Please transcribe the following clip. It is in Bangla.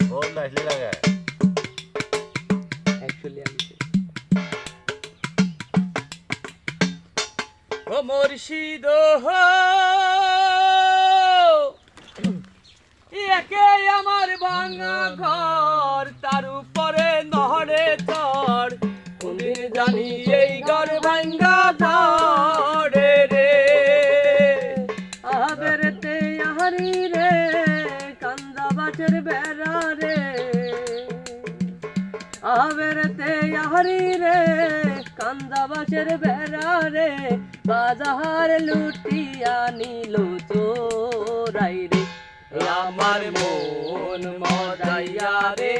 बहुत नाचने लगा है एक्चुअली ओ मुर्शिद हो একে আমার ভাঙা ঘর তার উপরে নহরে চর কোনদিন জানি এই ঘর ভাঙা ধরে রে আবেরতে আহারি রে কান্দা বাটের বেড়া রে আবেরতে আহারি রে কান্দা বাটের বেড়া রে বাজার লুটিয়া নিল চোরাই রে আমার মন মজাইয়া রে